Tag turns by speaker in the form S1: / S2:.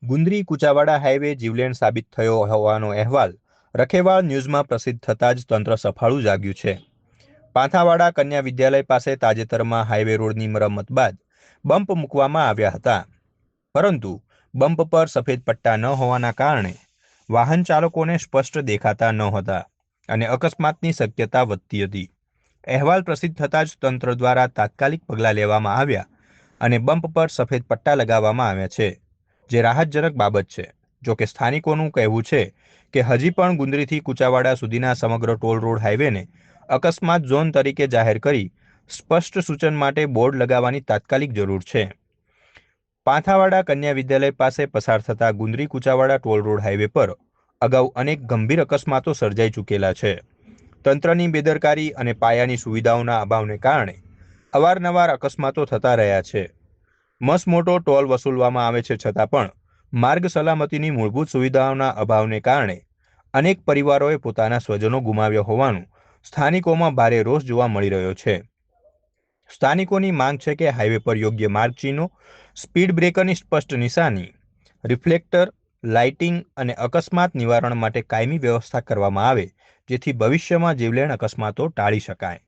S1: Gundri Kuchawada highway જીવલેણ સાબિત થયો હોવાનો અહેવાલ રખેવાળ ન્યૂઝમાં પ્રસિદ્ધ થતાં જ તંત્ર સફાળું જાગ્યું છે. પાંથાવાડા કન્યા વિદ્યાલય પાસે તાજેતરમાં હાઈવે રોડની મરમ્મત બાદ બમ્પ મૂકવામાં આવ્યા હતા. પરંતુ બમ્પ પર સફેદ પટ્ટા ન હોવાના કારણે વાહન ચાલકોને સ્પષ્ટ દેખાતા નહોતા અને અકસ્માતની શક્યતા વધતી હતી. અહેવાલ પ્રસિદ્ધ થતાં જ તંત્ર દ્વારા તાત્કાલિક પગલાં લેવામાં આવ્યા અને બમ્પ પર સફેદ પટ્ટા લગાવવામાં આવ્યા છે, જે રાહતજનક બાબત છે. જોકે સ્થાનિકોનું કહેવું છે કે હજી પણ ગુંદરીથી કુચાવાડા સુધીના સમગ્ર ટોલ રોડ હાઈવેને અકસ્માત ઝોન તરીકે જાહેર કરી સ્પષ્ટ સૂચન માટે બોર્ડ લગાવવાની તાત્કાલિક જરૂર છે. પાંથાવાડા કન્યા વિદ્યાલય પાસે પસાર થતા Gundri Kuchawada toll road highway પર અગાઉ અનેક ગંભીર અકસ્માતો સર્જાઈ ચૂકેલા છે. તંત્રની બેદરકારી અને પાયાની સુવિધાઓના અભાવને કારણે અવારનવાર અકસ્માતો થતા રહ્યા છે. મસમોટો ટોલ વસૂલવામાં આવે છે છતાં પણ માર્ગ સલામતીની મૂળભૂત સુવિધાઓના અભાવને કારણે અનેક પરિવારોએ પોતાના સ્વજનો ગુમાવ્યા હોવાનું સ્થાનિકોમાં ભારે રોષ જોવા મળી રહ્યો છે. સ્થાનિકોની માંગ છે કે હાઈવે પર યોગ્ય માર્ગ ચિહ્નો, સ્પીડ બ્રેકરની સ્પષ્ટ નિશાની, રિફ્લેક્ટર, લાઇટિંગ અને અકસ્માત નિવારણ માટે કાયમી વ્યવસ્થા કરવામાં આવે, જેથી ભવિષ્યમાં જીવલેણ અકસ્માતો ટાળી શકાય.